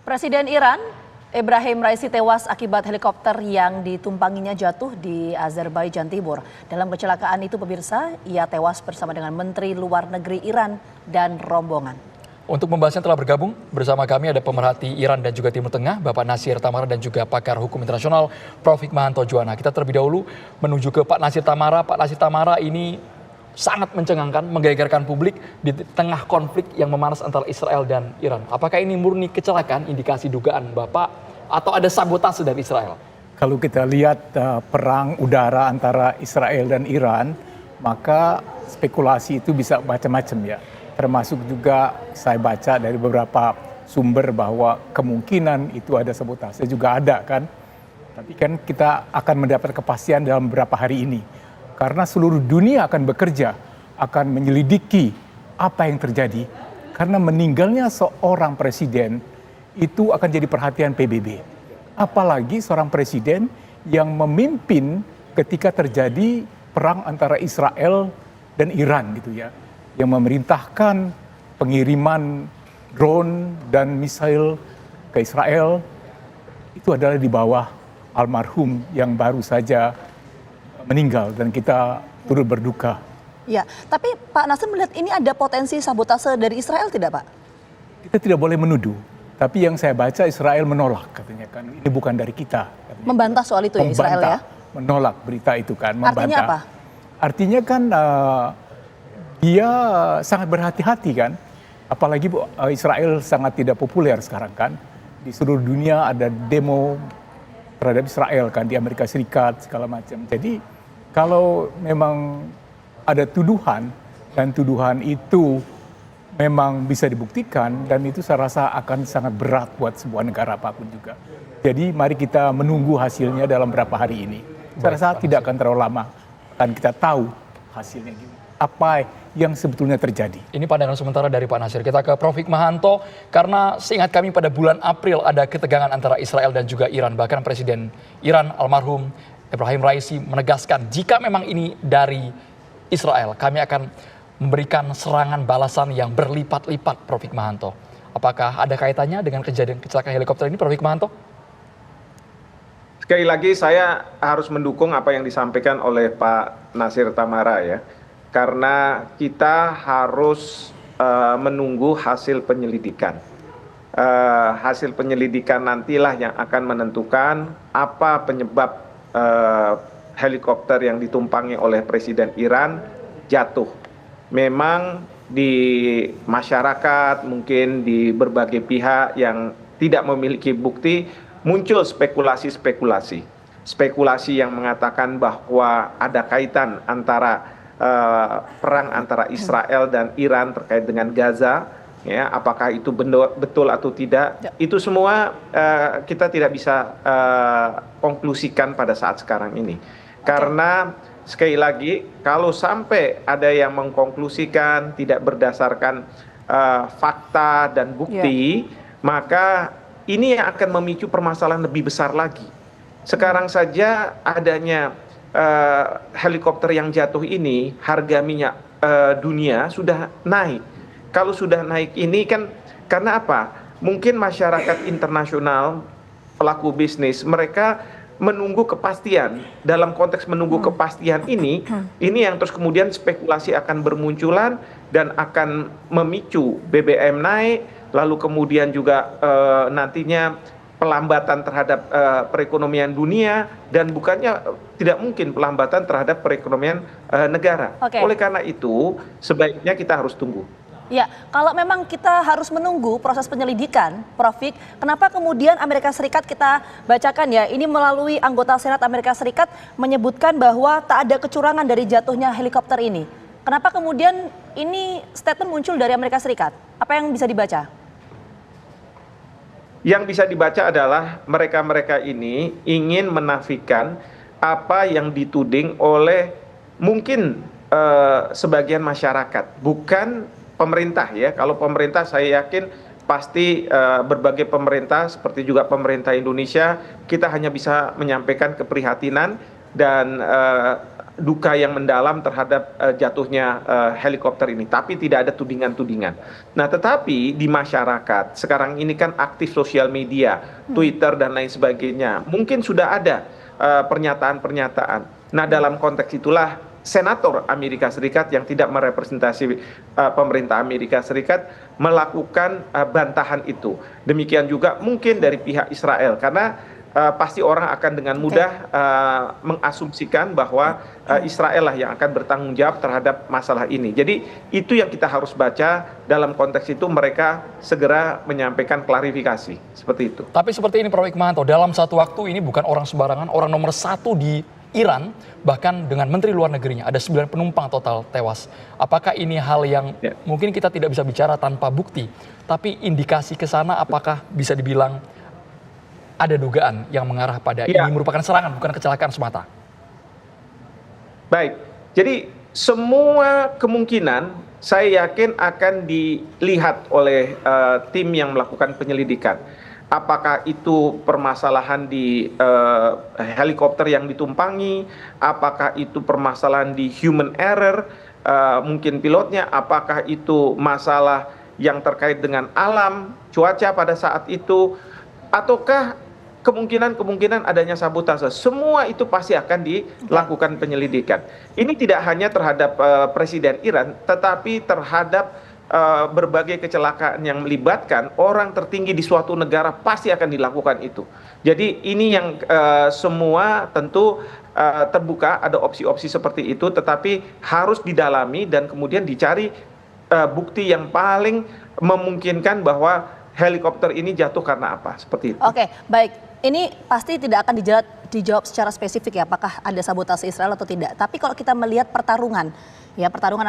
Presiden Iran, Ebrahim Raisi tewas akibat helikopter yang ditumpanginya jatuh di Azerbaijan Timur. Dalam kecelakaan itu pemirsa, ia tewas bersama dengan Menteri Luar Negeri Iran dan rombongan. Untuk membahasnya telah bergabung bersama kami ada pemerhati Iran dan juga Timur Tengah, Bapak Nasir Tamara dan juga pakar hukum internasional, Prof. Hikmahanto Juwana. Kita terlebih dahulu menuju ke Pak Nasir Tamara. Pak Nasir Tamara, ini sangat mencengangkan, menggegerkan publik di tengah konflik yang memanas antara Israel dan Iran. Apakah ini murni kecelakaan, indikasi dugaan Bapak, atau ada sabotase dari Israel? Kalau kita lihat perang udara antara Israel dan Iran, maka spekulasi itu bisa macam-macam ya. Termasuk juga saya baca dari beberapa sumber bahwa kemungkinan itu ada sabotase juga ada kan. Tapi kan kita akan mendapat kepastian dalam beberapa hari ini. Karena seluruh dunia akan bekerja, akan menyelidiki apa yang terjadi. Karena meninggalnya seorang presiden itu akan jadi perhatian PBB. Apalagi seorang presiden yang memimpin ketika terjadi perang antara Israel dan Iran gitu ya. Yang memerintahkan pengiriman drone dan misail ke Israel itu adalah di bawah almarhum yang baru saja meninggal dan kita turut berduka. Ya, tapi Pak Nasir melihat ini ada potensi sabotase dari Israel tidak, Pak? Kita tidak boleh menuduh, tapi yang saya baca Israel menolak katanya kan ini bukan dari kita. Katanya. Membantah soal itu ya Israel ya? Menolak berita itu kan. Membantah. Artinya apa? Artinya kan dia sangat berhati-hati kan, apalagi Israel sangat tidak populer sekarang kan. Di seluruh dunia ada demo terhadap Israel kan di Amerika Serikat segala macam. Jadi kalau memang ada tuduhan dan tuduhan itu memang bisa dibuktikan dan itu saya rasa akan sangat berat buat sebuah negara apapun juga. Jadi mari kita menunggu hasilnya dalam beberapa hari ini. Saya rasa tidak akan terlalu lama akan kita tahu hasilnya apa yang sebetulnya terjadi. Ini pandangan sementara dari Pak Nasir. Kita ke Prof. Hikmahanto, karena seingat kami pada bulan April ada ketegangan antara Israel dan juga Iran. Bahkan Presiden Iran almarhum Ebrahim Raisi menegaskan jika memang ini dari Israel, kami akan memberikan serangan balasan yang berlipat-lipat, Prof. Hikmahanto. Apakah ada kaitannya dengan kejadian kecelakaan helikopter ini, Prof. Hikmahanto? Sekali lagi saya harus mendukung apa yang disampaikan oleh Pak Nasir Tamara ya. Karena kita harus menunggu hasil penyelidikan. Hasil penyelidikan nantilah yang akan menentukan apa penyebab helikopter yang ditumpangi oleh Presiden Iran jatuh. Memang di masyarakat, mungkin di berbagai pihak yang tidak memiliki bukti, muncul spekulasi-spekulasi. Spekulasi yang mengatakan bahwa ada kaitan antara perang antara Israel dan Iran terkait dengan Gaza, ya, apakah itu betul atau tidak, itu semua kita tidak bisa konklusikan pada saat sekarang ini. Karena sekali lagi, kalau sampai ada yang mengkonklusikan tidak berdasarkan fakta dan bukti, maka ini yang akan memicu permasalahan lebih besar lagi. Sekarang saja adanya helikopter yang jatuh ini, harga minyak dunia sudah naik. Kalau sudah naik ini kan karena apa? Mungkin masyarakat internasional, pelaku bisnis, mereka menunggu kepastian. Dalam konteks menunggu kepastian ini yang terus kemudian spekulasi akan bermunculan dan akan memicu BBM naik, lalu kemudian juga nantinya pelambatan terhadap perekonomian dunia dan bukannya tidak mungkin pelambatan terhadap perekonomian negara. Oleh karena itu sebaiknya kita harus tunggu. Ya, kalau memang kita harus menunggu proses penyelidikan, Prof. Hik, kenapa kemudian Amerika Serikat kita bacakan ya, ini melalui anggota Senat Amerika Serikat menyebutkan bahwa tak ada kecurangan dari jatuhnya helikopter ini. Kenapa kemudian ini statement muncul dari Amerika Serikat? Apa yang bisa dibaca? Yang bisa dibaca adalah mereka-mereka ini ingin menafikan apa yang dituding oleh mungkin sebagian masyarakat, bukan pemerintah ya. Kalau pemerintah saya yakin pasti berbagai pemerintah seperti juga pemerintah Indonesia, kita hanya bisa menyampaikan keprihatinan dan duka yang mendalam terhadap jatuhnya helikopter ini, tapi tidak ada tudingan-tudingan. Nah, tetapi di masyarakat sekarang ini kan aktif sosial media, Twitter dan lain sebagainya. Mungkin sudah ada pernyataan-pernyataan. Nah, dalam konteks itulah senator Amerika Serikat yang tidak merepresentasi pemerintah Amerika Serikat melakukan bantahan itu. Demikian juga mungkin dari pihak Israel, karena pasti orang akan dengan mudah mengasumsikan bahwa Israel lah yang akan bertanggung jawab terhadap masalah ini. Jadi itu yang kita harus baca dalam konteks itu, mereka segera menyampaikan klarifikasi seperti itu. Tapi seperti ini Prof. Hikmahanto, dalam satu waktu ini bukan orang sembarangan, orang nomor 1 di Iran, bahkan dengan Menteri Luar Negerinya, ada 9 penumpang total tewas. Apakah ini hal yang mungkin kita tidak bisa bicara tanpa bukti, tapi indikasi ke sana apakah bisa dibilang ada dugaan yang mengarah pada ini merupakan serangan, bukan kecelakaan semata? Baik, jadi semua kemungkinan saya yakin akan dilihat oleh tim yang melakukan penyelidikan. Apakah itu permasalahan di helikopter yang ditumpangi, apakah itu permasalahan di human error, mungkin pilotnya, apakah itu masalah yang terkait dengan alam, cuaca pada saat itu, ataukah kemungkinan adanya sabotase. Semua itu pasti akan dilakukan penyelidikan. Ini tidak hanya terhadap Presiden Iran, tetapi terhadap berbagai kecelakaan yang melibatkan orang tertinggi di suatu negara pasti akan dilakukan itu. Jadi ini yang semua tentu terbuka, ada opsi-opsi seperti itu, tetapi harus didalami dan kemudian dicari bukti yang paling memungkinkan bahwa helikopter ini jatuh karena apa, seperti itu. Oke, baik. Ini pasti tidak akan dijawab secara spesifik ya, apakah ada sabotase Israel atau tidak. Tapi kalau kita melihat pertarungan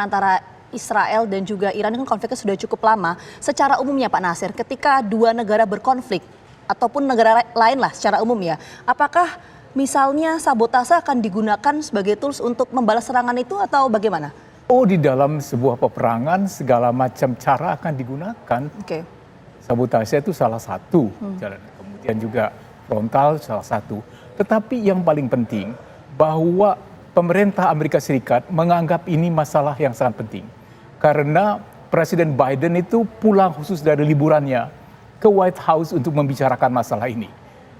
antara Israel dan juga Iran, ini kan konfliknya sudah cukup lama. Secara umumnya Pak Nasir, ketika dua negara berkonflik ataupun negara lain lah secara umum ya, apakah misalnya sabotase akan digunakan sebagai tools untuk membalas serangan itu atau bagaimana? Oh, di dalam sebuah peperangan segala macam cara akan digunakan. Oke. Sabotase itu salah satu jalan. Kemudian juga frontal salah satu. Tetapi yang paling penting bahwa pemerintah Amerika Serikat menganggap ini masalah yang sangat penting. Karena Presiden Biden itu pulang khusus dari liburannya ke White House untuk membicarakan masalah ini.